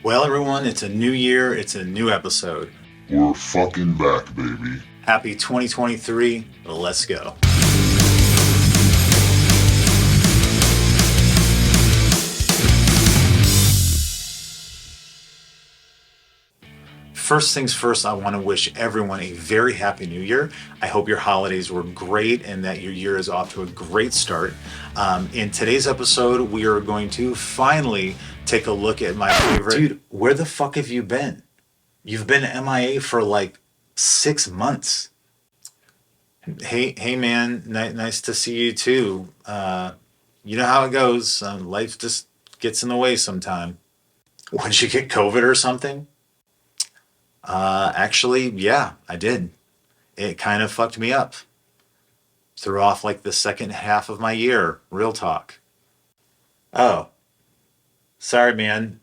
Well, everyone, it's a new year, it's a new episode. We're fucking back, baby. Happy 2023, let's go. First things first, I want to wish everyone a very happy new year. I hope your holidays were great and that your year is off to a great start. In today's episode, we are going to finally take a look at my favorite... Dude, where the fuck have you been? You've been MIA for like 6 months. Hey man, nice to see you too. You know how it goes. Life just gets in the way sometime. Did you get COVID or something? Actually, yeah, I did. It kind of fucked me up. Threw off like the second half of my year. Real talk. Oh, sorry, man.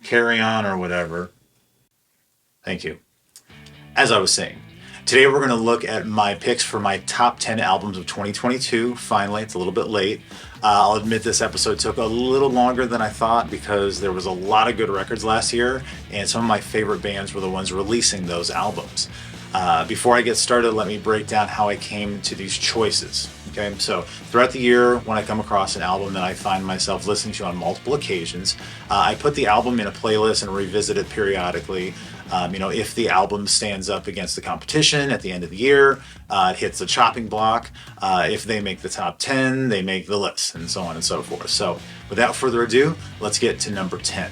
Carry on or whatever. Thank you. As I was saying, today we're going to look at my picks for my top 10 albums of 2022. Finally, it's a little bit late. I'll admit this episode took a little longer than I thought because there was a lot of good records last year, and some of my favorite bands were the ones releasing those albums. Before I get started, let me break down how I came to these choices. Okay, so throughout the year, when I come across an album that I find myself listening to on multiple occasions, I put the album in a playlist and revisit it periodically. If the album stands up against the competition at the end of the year, it hits the chopping block. If they make the top 10, they make the list, and so on and so forth. So without further ado, let's get to number 10.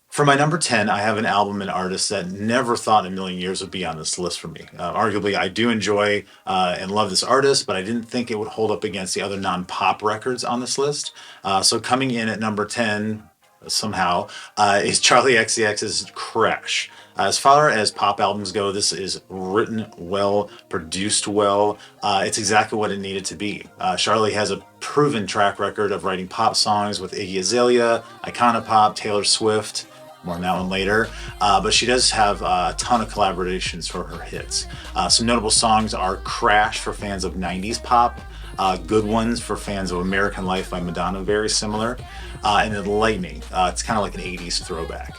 For my number 10, I have an album and artist that never thought in a million years would be on this list for me. Arguably, I do enjoy and love this artist, but I didn't think it would hold up against the other non-pop records on this list. So coming in at number 10, somehow, is Charli XCX's Crash. As far as pop albums go, this is written well, produced well. It's exactly what it needed to be. Charli has a proven track record of writing pop songs with Iggy Azalea, Iconopop, Taylor Swift. More on that one later. But she does have a ton of collaborations for her hits. Some notable songs are Crash for fans of 90s pop, Good Ones for fans of American Life by Madonna, very similar, and then Lightning. It's kind of like an 80s throwback.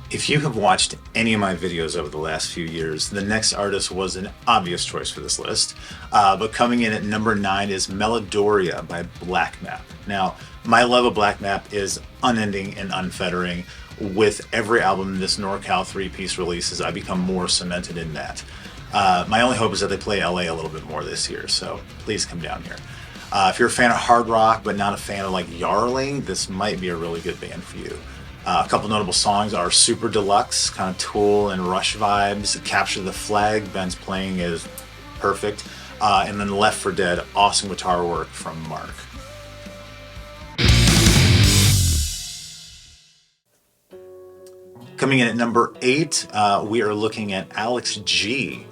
If you have watched any of my videos over the last few years, the next artist was an obvious choice for this list. But coming in at number 9 is Melodoria by Black Map. Now, my love of Black Map is unending and unfettering. With every album this NorCal 3-piece releases, I become more cemented in that. My only hope is that they play LA a little bit more this year, so please come down here. If you're a fan of hard rock but not a fan of like Yarling, this might be a really good band for you. A couple notable songs are Super Deluxe, kind of Tool and Rush vibes. Capture the Flag, Ben's playing is perfect. And then Left for Dead, awesome guitar work from Mark. Coming in at number 8, we are looking at Alex G.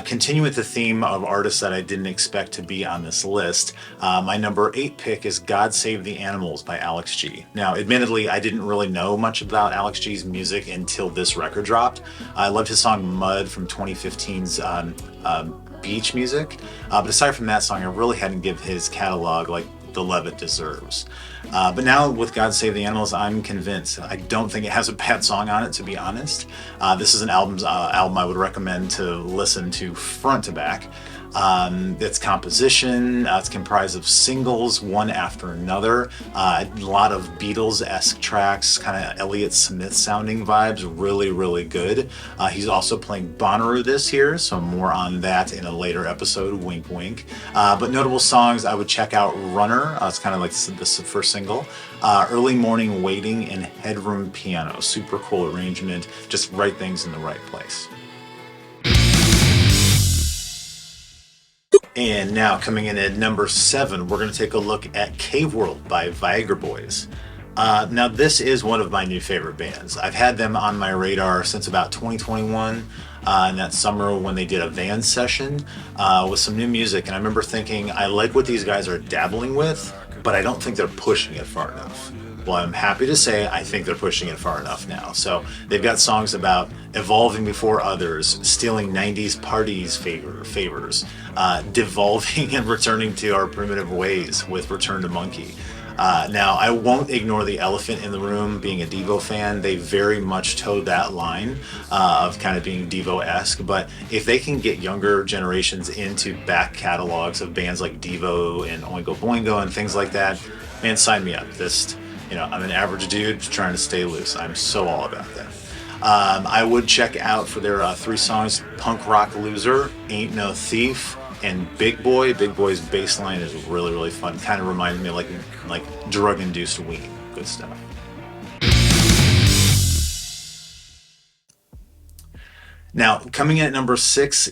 Continue with the theme of artists that I didn't expect to be on this list. My number 8 pick is God Save the Animals by Alex G. Now, admittedly, I didn't really know much about Alex G's music until this record dropped. I loved his song Mud from 2015's Beach Music. But aside from that song, I really hadn't given his catalog like the love it deserves. But now with God Save the Animals, I'm convinced. I don't think it has a bad song on it, to be honest. This is an album I would recommend to listen to front to back. Its composition, it's comprised of singles, one after another. A lot of Beatles-esque tracks, kind of Elliott Smith sounding vibes, really, really good. He's also playing Bonnaroo this year, so more on that in a later episode, wink, wink. But notable songs, I would check out Runner, it's kind of like the first single. Early Morning Waiting and Headroom Piano, super cool arrangement, just right things in the right place. And now coming in at number 7, we're going to take a look at Cave World by Viagra Boys. Now this is one of my new favorite bands. I've had them on my radar since about 2021, in that summer when they did a van session with some new music. And I remember thinking, I like what these guys are dabbling with, but I don't think they're pushing it far enough. Well, I'm happy to say I think they're pushing it far enough now. So they've got songs about evolving before others, stealing 90s parties favors, devolving and returning to our primitive ways with Return to Monkey. Now, I won't ignore the elephant in the room. Being a Devo fan, they very much towed that line of kind of being Devo-esque. But if they can get younger generations into back catalogs of bands like Devo and Oingo Boingo and things like that, man, sign me up. I'm an average dude trying to stay loose. I'm so all about that. I would check out for their 3 songs, Punk Rock Loser, Ain't No Thief, and Big Boy. Big Boy's bass line is really, really fun. Kind of reminded me of like drug-induced weed. Good stuff. Now, coming in at number 6,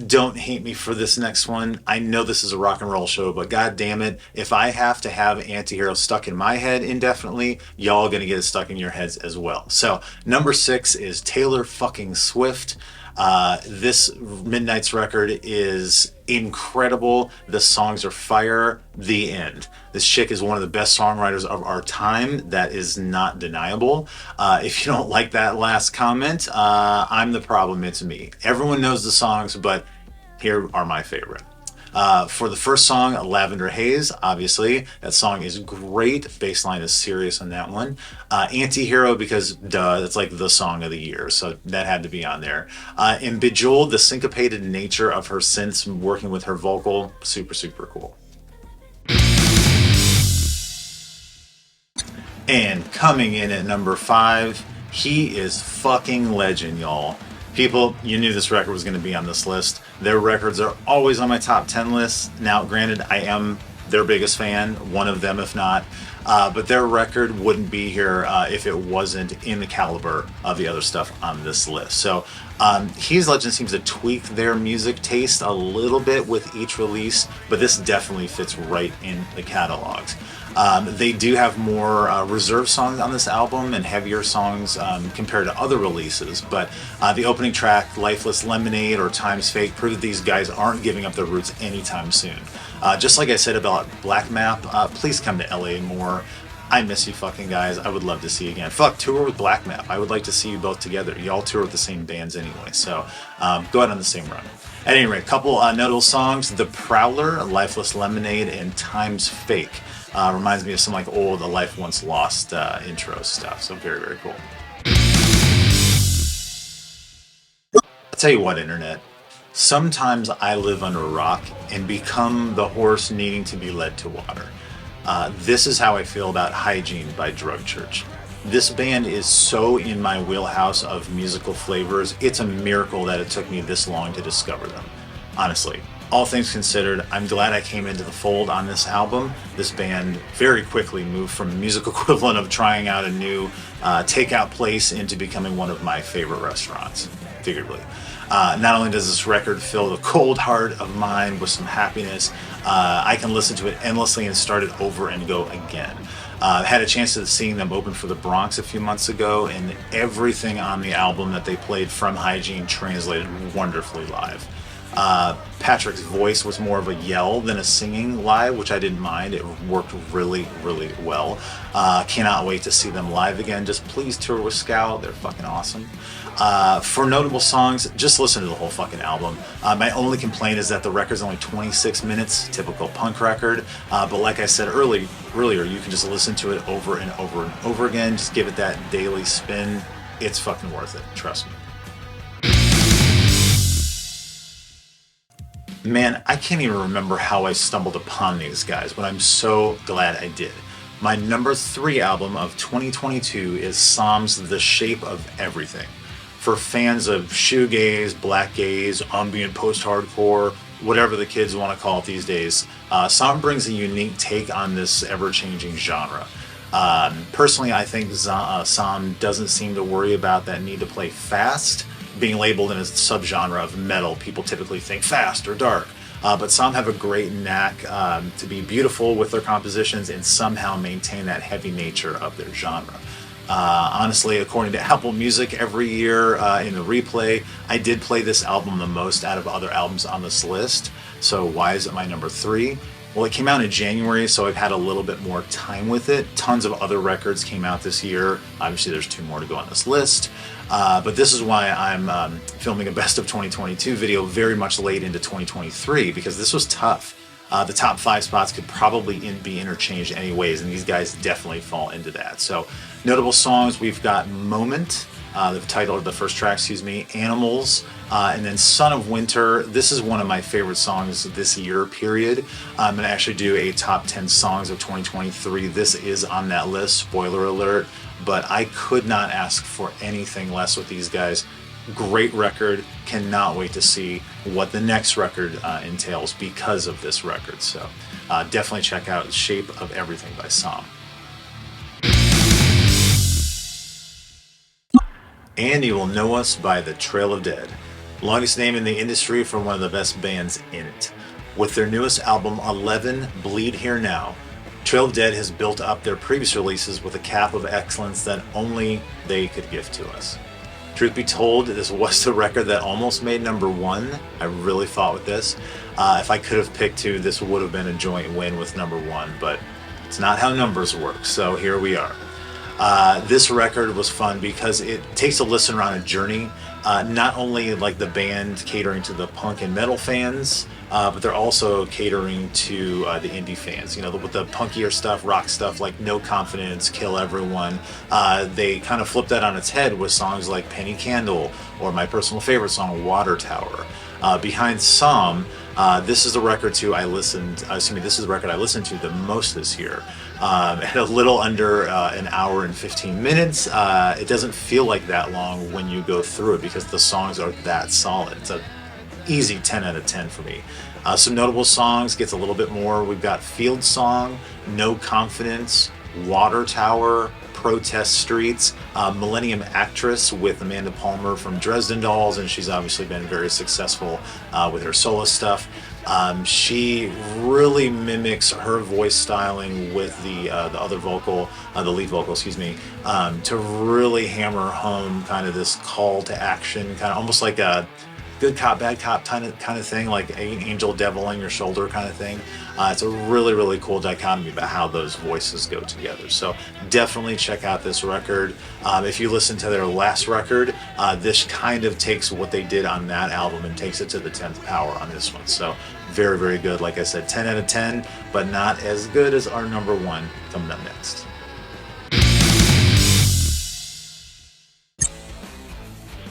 don't hate me for this next one. I know this is a rock and roll show, but god damn it, if I have to have Antihero stuck in my head indefinitely, y'all are gonna get it stuck in your heads as well. So, number 6 is Taylor fucking Swift. This Midnight's record is incredible. The songs are fire. The end. This chick is one of the best songwriters of our time. That is not deniable. If you don't like that last comment, I'm the problem. It's me. Everyone knows the songs, but here are my favorite. For the first song, Lavender Haze, obviously. That song is great. Bassline is serious on that one. Antihero, because duh, that's like the song of the year, so that had to be on there. And Bejeweled, the syncopated nature of her synths working with her vocal, super, super cool. And coming in at number 5, he is fucking legend, y'all. People, you knew this record was going to be on this list. Their records are always on my top 10 lists. Now, granted, I am their biggest fan, one of them if not, but their record wouldn't be here if it wasn't in the caliber of the other stuff on this list. So He's Legend seems to tweak their music taste a little bit with each release, but this definitely fits right in the catalogs. They do have more reserve songs on this album and heavier songs compared to other releases, but the opening track, Lifeless Lemonade or Time's Fake, prove that these guys aren't giving up their roots anytime soon. Just like I said about Black Map, please come to LA more. I miss you fucking guys. I would love to see you again. Fuck, tour with Black Map. I would like to see you both together. Y'all tour with the same bands anyway, so go out on the same run. At any rate, a couple notable songs. The Prowler, Lifeless Lemonade, and Time's Fake. Reminds me of some like old A Life Once Lost intro stuff, so very, very cool. I'll tell you what, Internet. Sometimes I live under a rock and become the horse needing to be led to water. This is how I feel about Hygiene by Drug Church. This band is so in my wheelhouse of musical flavors, it's a miracle that it took me this long to discover them. Honestly, all things considered, I'm glad I came into the fold on this album. This band very quickly moved from the music equivalent of trying out a new takeout place into becoming one of my favorite restaurants, figuratively. Not only does this record fill the cold heart of mine with some happiness, I can listen to it endlessly and start it over and go again. Had a chance of seeing them open for the Bronx a few months ago, and everything on the album that they played from Hygiene translated wonderfully live. Patrick's voice was more of a yell than a singing live, which I didn't mind. It worked really, really well. Cannot wait to see them live again. Just please tour with Scout. They're fucking awesome. For notable songs, just listen to the whole fucking album. My only complaint is that the record's only 26 minutes, typical punk record. But like I said earlier, you can just listen to it over and over and over again. Just give it that daily spin. It's fucking worth it. Trust me. Man, I can't even remember how I stumbled upon these guys, but I'm so glad I did. My number 3 album of 2022 is Psalm's The Shape of Everything. For fans of shoegaze, black gaze, ambient post-hardcore, whatever the kids want to call it these days, Psalm brings a unique take on this ever-changing genre. Personally, I think Psalm doesn't seem to worry about that need to play fast. Being labeled in a subgenre of metal, people typically think fast or dark. But some have a great knack to be beautiful with their compositions and somehow maintain that heavy nature of their genre. Honestly, according to Apple Music every year in the replay, I did play this album the most out of other albums on this list. So why is it my number 3? Well, it came out in January, so I've had a little bit more time with it. Tons of other records came out this year. Obviously, there's 2 more to go on this list. But this is why I'm filming a Best of 2022 video very much late into 2023, because this was tough. The top 5 spots could probably be interchanged anyways, and these guys definitely fall into that. So, notable songs, we've got Moment, the title of the first track, Animals, and then Son of Winter. This is one of my favorite songs this year, period. I'm going to actually do a top 10 songs of 2023. This is on that list, spoiler alert, but I could not ask for anything less with these guys. Great record. Cannot wait to see what the next record entails because of this record. So definitely check out Shape of Everything by Som. And you will know us by The Trail of Dead, longest name in the industry for one of the best bands in it. With their newest album 11, Bleed Here Now, Trail of Dead has built up their previous releases with a cap of excellence that only they could give to us. Truth be told, this was the record that almost made number 1. I really fought with this. If I could have picked 2, this would have been a joint win with number 1, but it's not how numbers work, so here we are. This record was fun because it takes a listen around a journey, not only like the band catering to the punk and metal fans, but they're also catering to the indie fans. You know, with the punkier stuff, rock stuff like No Confidence, Kill Everyone, they kind of flip that on its head with songs like Penny Candle or my personal favorite song, Water Tower. Behind Som, this is the record this is the record I listened to the most this year. At a little under an hour and 15 minutes. It doesn't feel like that long when you go through it because the songs are that solid. It's an easy 10 out of 10 for me. Some notable songs, gets a little bit more. We've got Field Song, No Confidence, Water Tower, Protest Streets, Millennium Actress with Amanda Palmer from Dresden Dolls, and she's obviously been very successful with her solo stuff. She really mimics her voice styling with the other vocal, the lead vocal, to really hammer home kind of this call to action, kind of almost like a good cop, bad cop kind of thing, like angel, devil on your shoulder kind of thing. It's a really, really cool dichotomy about how those voices go together. So definitely check out this record. If you listen to their last record, this kind of takes what they did on that album and takes it to the 10th power on this one. So very, very good. Like I said, 10 out of 10, but not as good as our number 1 coming up next.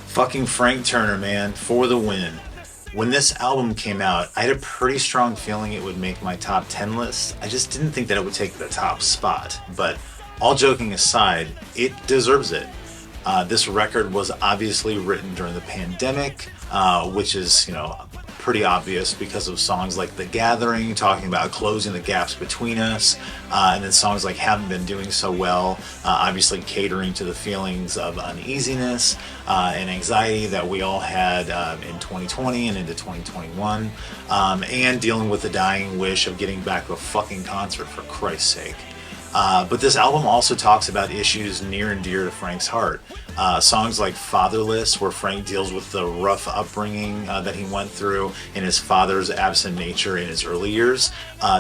Fucking Frank Turner, man, for the win. When this album came out, I had a pretty strong feeling it would make my top 10 list. I just didn't think that it would take the top spot. But all joking aside, it deserves it. This record was obviously written during the pandemic, which is, pretty obvious because of songs like The Gathering, talking about closing the gaps between us, and then songs like Haven't Been Doing So Well, obviously catering to the feelings of uneasiness and anxiety that we all had in 2020 and into 2021, and dealing with the dying wish of getting back to a fucking concert, for Christ's sake. But this album also talks about issues near and dear to Frank's heart. Songs like Fatherless, where Frank deals with the rough upbringing that he went through and his father's absent nature in his early years,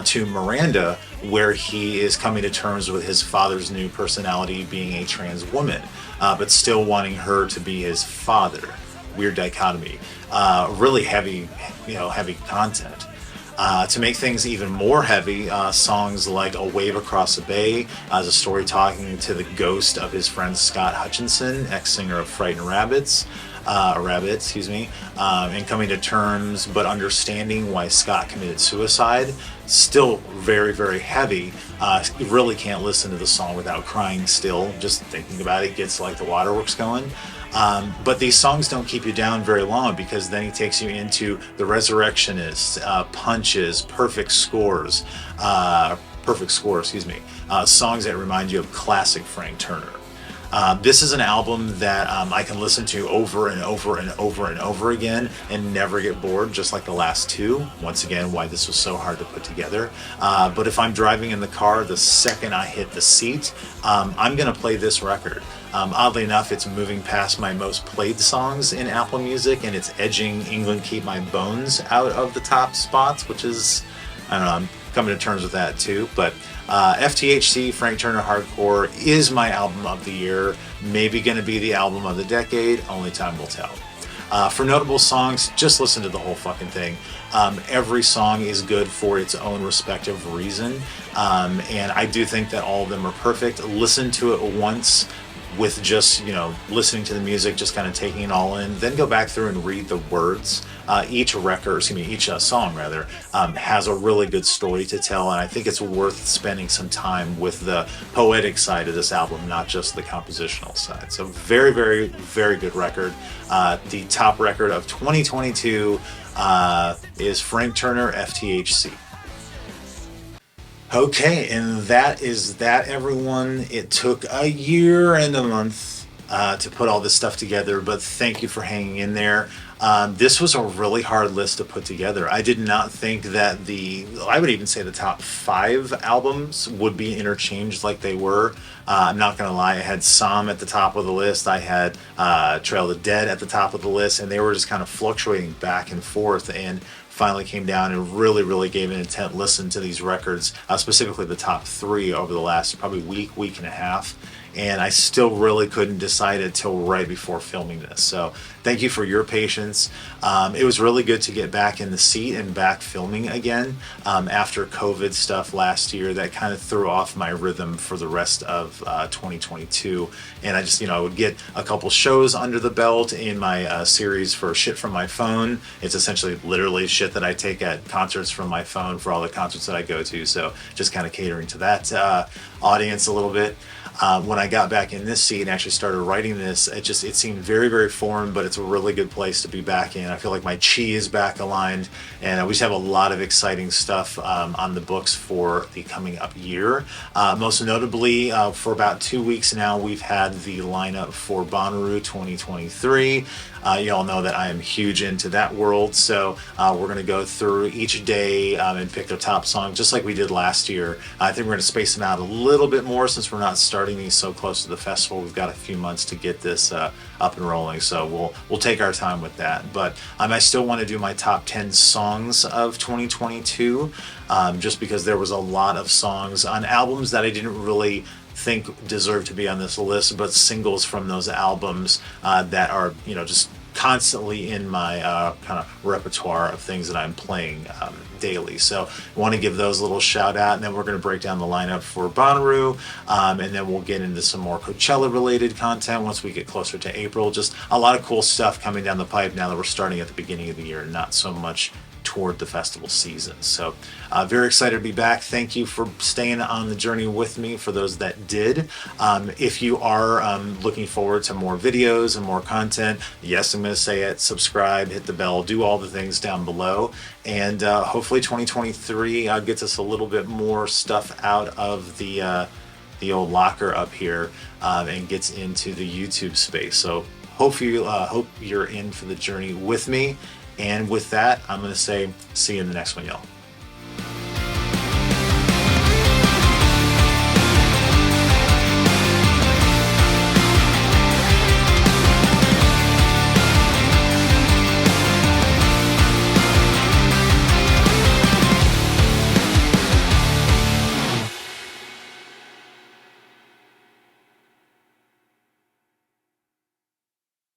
to Miranda, where he is coming to terms with his father's new personality being a trans woman, but still wanting her to be his father. Weird dichotomy. Really heavy content. To make things even more heavy, songs like A Wave Across the Bay as a story talking to the ghost of his friend Scott Hutchinson, ex-singer of Frightened Rabbits, and coming to terms but understanding why Scott committed suicide. Still very, very heavy. You really can't listen to the song without crying still. Just thinking about it gets like the waterworks going. But these songs don't keep you down very long, because then he takes you into The Resurrectionists, Punches, Perfect Scores, songs that remind you of classic Frank Turner. This is an album that I can listen to over and over and over and over again and never get bored, just like the last 2. Once again, why this was so hard to put together. But if I'm driving in the car, the second I hit the seat, I'm going to play this record. Oddly enough, it's moving past my most played songs in Apple Music, and it's edging England Keep My Bones out of the top spots, which is, I don't know, coming to terms with that too. But FTHC, Frank Turner Hardcore, is my album of the year. Maybe going to be the album of the decade. Only time will tell. For notable songs, just listen to the whole fucking thing. Every song is good for its own respective reason. And I do think that all of them are perfect. Listen to it once with just, listening to the music, just kind of taking it all in. Then go back through and read the words. Each song rather, has a really good story to tell. And I think it's worth spending some time with the poetic side of this album, not just the compositional side. So very, very, very good record. The top record of 2022 is Frank Turner, FTHC. Okay, and that is that, everyone. It took a year and a month to put all this stuff together, but thank you for hanging in there. This was a really hard list to put together. I did not think that I would even say the top 5 albums would be interchanged like they were. I'm not going to lie, I had Psalm at the top of the list. I had Trail of the Dead at the top of the list, and they were just kind of fluctuating back and forth, and finally came down and really gave an intent listen to these records, specifically the top 3 over the last probably week and a half. And I still really couldn't decide until right before filming this. So thank you for your patience. It was really good to get back in the seat and back filming again after COVID stuff last year. That kind of threw off my rhythm for the rest of 2022. And I just, I would get a couple shows under the belt in my series for Shit From My Phone. It's essentially literally shit that I take at concerts from my phone for all the concerts that I go to. So just kind of catering to that audience a little bit. When I got back in this seat and actually started writing this, it seemed very, very foreign, but it's a really good place to be back in. I feel like my chi is back aligned, and we just have a lot of exciting stuff on the books for the coming up year. Most notably, for about 2 weeks now, we've had the lineup for Bonnaroo 2023. You all know that I am huge into that world, so we're going to go through each day and pick their top song, just like we did last year. I think we're going to space them out a little bit more since we're not starting these so close to the festival. We've got a few months to get this up and rolling, so we'll take our time with that. But I still want to do my top 10 songs of 2022, just because there was a lot of songs on albums that I didn't really think deserve to be on this list, but singles from those albums that are just constantly in my kind of repertoire of things that I'm playing daily. So I want to give those a little shout out, and then we're going to break down the lineup for Bonnaroo, and then we'll get into some more Coachella related content once we get closer to April. Just a lot of cool stuff coming down the pipe now that we're starting at the beginning of the year, not so much toward the festival season. So very excited to be back. Thank you for staying on the journey with me, for those that did. If you are looking forward to more videos and more content, yes, I'm going to say it, subscribe, hit the bell, do all the things down below, and hopefully 2023 gets us a little bit more stuff out of the old locker up here and gets into the YouTube space. So hope you're in for the journey with me. And with that, I'm going to say, see you in the next one, y'all.